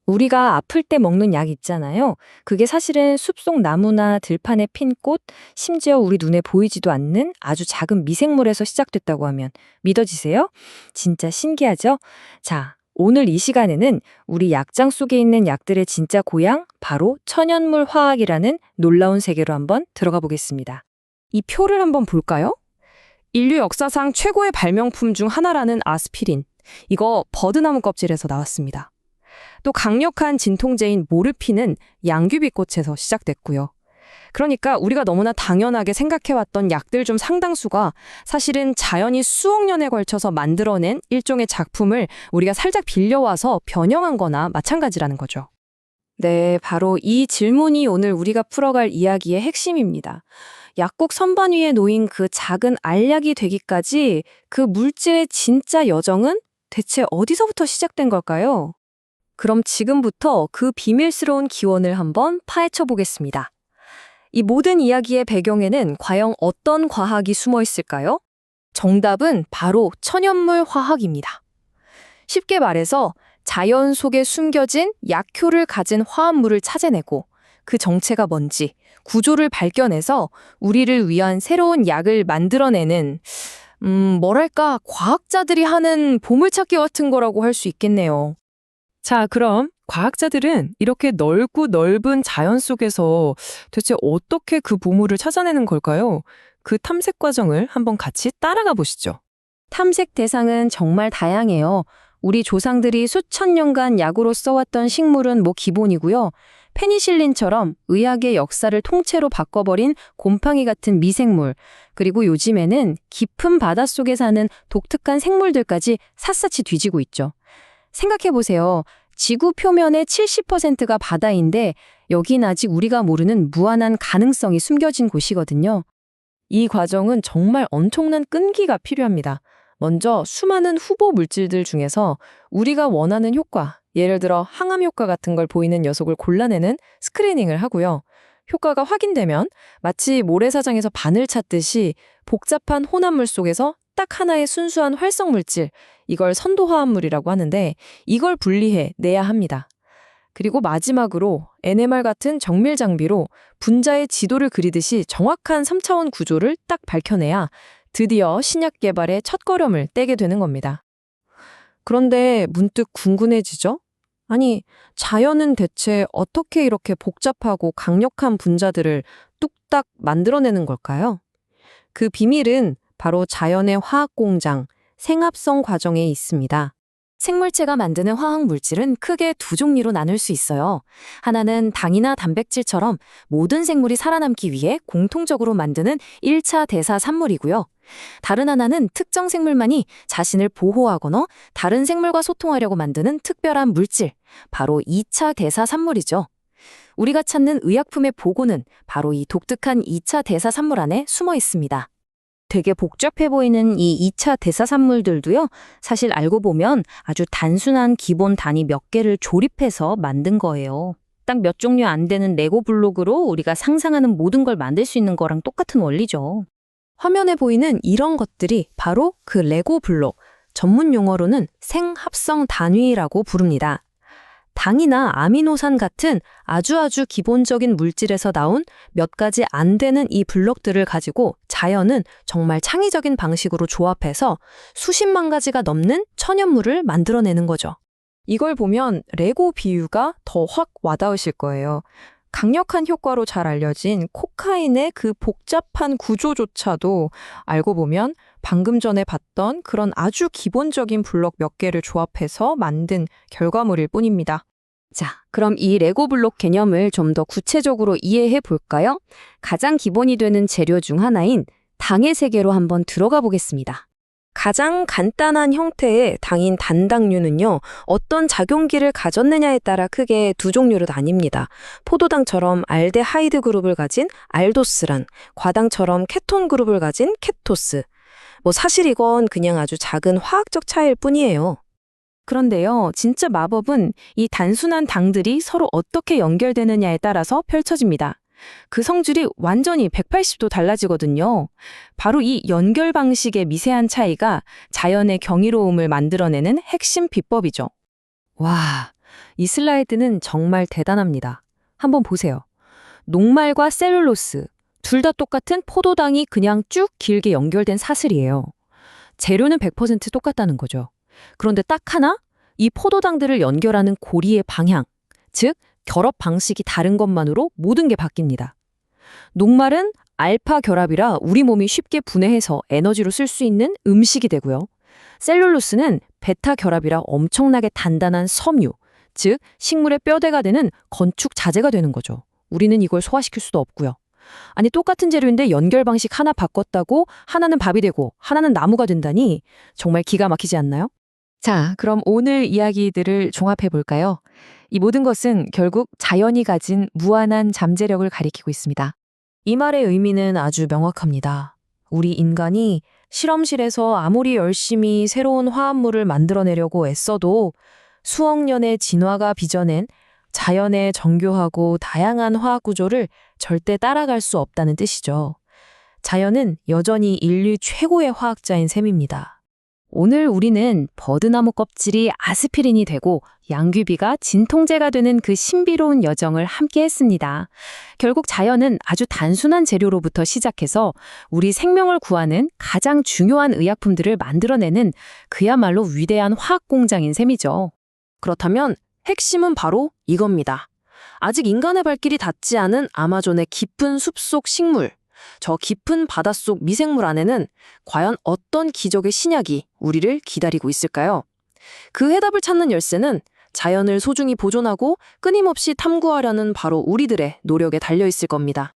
우리가 아플 때 먹는 약 있잖아요. 그게 사실은 숲속 나무나 들판에 핀 꽃, 심지어 우리 눈에 보이지도 않는 아주 작은 미생물에서 시작됐다고 하면 믿어지세요? 진짜 신기하죠? 자, 오늘 이 시간에는 우리 약장 속에 있는 약들의 진짜 고향, 바로 천연물 화학이라는 놀라운 세계로 한번 들어가 보겠습니다. 이 표를 한번 볼까요? 인류 역사상 최고의 발명품 중 하나라는 아스피린. 이거 버드나무 껍질에서 나왔습니다. 또 강력한 진통제인 모르핀은 양귀비꽃에서 시작됐고요. 그러니까 우리가 너무나 당연하게 생각해왔던 약들 중 상당수가 사실은 자연이 수억 년에 걸쳐서 만들어낸 일종의 작품을 우리가 살짝 빌려와서 변형한 거나 마찬가지라는 거죠. 네, 바로 이 질문이 오늘 우리가 풀어갈 이야기의 핵심입니다. 약국 선반 위에 놓인 그 작은 알약이 되기까지 그 물질의 진짜 여정은 대체 어디서부터 시작된 걸까요? 그럼 지금부터 그 비밀스러운 기원을 한번 파헤쳐 보겠습니다. 이 모든 이야기의 배경에는 과연 어떤 과학이 숨어 있을까요? 정답은 바로 천연물 화학입니다. 쉽게 말해서 자연 속에 숨겨진 약효를 가진 화합물을 찾아내고 그 정체가 뭔지, 구조를 발견해서 우리를 위한 새로운 약을 만들어내는, 뭐랄까, 과학자들이 하는 보물찾기 같은 거라고 할 수 있겠네요. 자, 그럼 과학자들은 이렇게 넓고 넓은 자연 속에서 대체 어떻게 그 보물을 찾아내는 걸까요? 그 탐색 과정을 한번 같이 따라가 보시죠. 탐색 대상은 정말 다양해요. 우리 조상들이 수천 년간 약으로 써왔던 식물은 기본이고요. 페니실린처럼 의학의 역사를 통째로 바꿔버린 곰팡이 같은 미생물, 그리고 요즘에는 깊은 바닷속에 사는 독특한 생물들까지 샅샅이 뒤지고 있죠. 생각해보세요. 지구 표면의 70%가 바다인데 여긴 아직 우리가 모르는 무한한 가능성이 숨겨진 곳이거든요. 이 과정은 정말 엄청난 끈기가 필요합니다. 먼저 수많은 후보 물질들 중에서 우리가 원하는 효과, 예를 들어 항암 효과 같은 걸 보이는 녀석을 골라내는 스크리닝을 하고요. 효과가 확인되면 마치 모래사장에서 바늘 찾듯이 복잡한 혼합물 속에서 딱 하나의 순수한 활성 물질, 이걸 선도화합물이라고 하는데 이걸 분리해 내야 합니다. 그리고 마지막으로 NMR 같은 정밀 장비로 분자의 지도를 그리듯이 정확한 3차원 구조를 딱 밝혀내야 드디어 신약 개발의 첫걸음을 떼게 되는 겁니다. 그런데 문득 궁금해지죠? 아니, 자연은 대체 어떻게 이렇게 복잡하고 강력한 분자들을 뚝딱 만들어내는 걸까요? 그 비밀은 바로 자연의 화학 공장, 생합성 과정에 있습니다. 생물체가 만드는 화학 물질은 크게 두 종류로 나눌 수 있어요. 하나는 당이나 단백질처럼 모든 생물이 살아남기 위해 공통적으로 만드는 1차 대사 산물이고요. 다른 하나는 특정 생물만이 자신을 보호하거나 다른 생물과 소통하려고 만드는 특별한 물질, 바로 2차 대사 산물이죠. 우리가 찾는 의약품의 보고는 바로 이 독특한 2차 대사 산물 안에 숨어 있습니다. 되게 복잡해 보이는 이 2차 대사산물들도요, 사실 알고 보면 아주 단순한 기본 단위 몇 개를 조립해서 만든 거예요. 딱 몇 종류 안 되는 레고 블록으로 우리가 상상하는 모든 걸 만들 수 있는 거랑 똑같은 원리죠. 화면에 보이는 이런 것들이 바로 그 레고 블록, 전문 용어로는 생합성 단위라고 부릅니다. 당이나 아미노산 같은 아주 기본적인 물질에서 나온 몇 가지 안 되는 이 블록들을 가지고 자연은 정말 창의적인 방식으로 조합해서 수십만 가지가 넘는 천연물을 만들어내는 거죠. 이걸 보면 레고 비유가 더 확 와닿으실 거예요. 강력한 효과로 잘 알려진 코카인의 그 복잡한 구조조차도 알고 보면 방금 전에 봤던 그런 아주 기본적인 블록 몇 개를 조합해서 만든 결과물일 뿐입니다. 자, 그럼 이 레고 블록 개념을 좀 더 구체적으로 이해해 볼까요? 가장 기본이 되는 재료 중 하나인 당의 세계로 한번 들어가 보겠습니다. 가장 간단한 형태의 당인 단당류는요, 어떤 작용기를 가졌느냐에 따라 크게 두 종류로 나뉩니다. 포도당처럼 알데하이드 그룹을 가진 알도스랑 과당처럼 케톤 그룹을 가진 케토스. 사실 이건 그냥 아주 작은 화학적 차이일 뿐이에요. 그런데요, 진짜 마법은 이 단순한 당들이 서로 어떻게 연결되느냐에 따라서 펼쳐집니다. 그 성질이 완전히 180도 달라지거든요. 바로 이 연결 방식의 미세한 차이가 자연의 경이로움을 만들어내는 핵심 비법이죠. 와, 이 슬라이드는 정말 대단합니다. 한번 보세요. 녹말과 셀룰로스, 둘 다 똑같은 포도당이 그냥 쭉 길게 연결된 사슬이에요. 재료는 100% 똑같다는 거죠. 그런데 딱 하나, 이 포도당들을 연결하는 고리의 방향, 즉 결합 방식이 다른 것만으로 모든 게 바뀝니다. 녹말은 알파 결합이라 우리 몸이 쉽게 분해해서 에너지로 쓸 수 있는 음식이 되고요. 셀룰로스는 베타 결합이라 엄청나게 단단한 섬유, 즉 식물의 뼈대가 되는 건축 자재가 되는 거죠. 우리는 이걸 소화시킬 수도 없고요. 아니 똑같은 재료인데 연결 방식 하나 바꿨다고 하나는 밥이 되고 하나는 나무가 된다니 정말 기가 막히지 않나요? 자, 그럼 오늘 이야기들을 종합해 볼까요? 이 모든 것은 결국 자연이 가진 무한한 잠재력을 가리키고 있습니다. 이 말의 의미는 아주 명확합니다. 우리 인간이 실험실에서 아무리 열심히 새로운 화합물을 만들어내려고 애써도 수억 년의 진화가 빚어낸 자연의 정교하고 다양한 화학 구조를 절대 따라갈 수 없다는 뜻이죠. 자연은 여전히 인류 최고의 화학자인 셈입니다. 오늘 우리는 버드나무 껍질이 아스피린이 되고 양귀비가 진통제가 되는 그 신비로운 여정을 함께 했습니다. 결국 자연은 아주 단순한 재료로부터 시작해서 우리 생명을 구하는 가장 중요한 의약품들을 만들어내는 그야말로 위대한 화학 공장인 셈이죠. 그렇다면 핵심은 바로 이겁니다. 아직 인간의 발길이 닿지 않은 아마존의 깊은 숲속 식물, 저 깊은 바닷속 미생물 안에는 과연 어떤 기적의 신약이 우리를 기다리고 있을까요? 그 해답을 찾는 열쇠는 자연을 소중히 보존하고 끊임없이 탐구하려는 바로 우리들의 노력에 달려 있을 겁니다.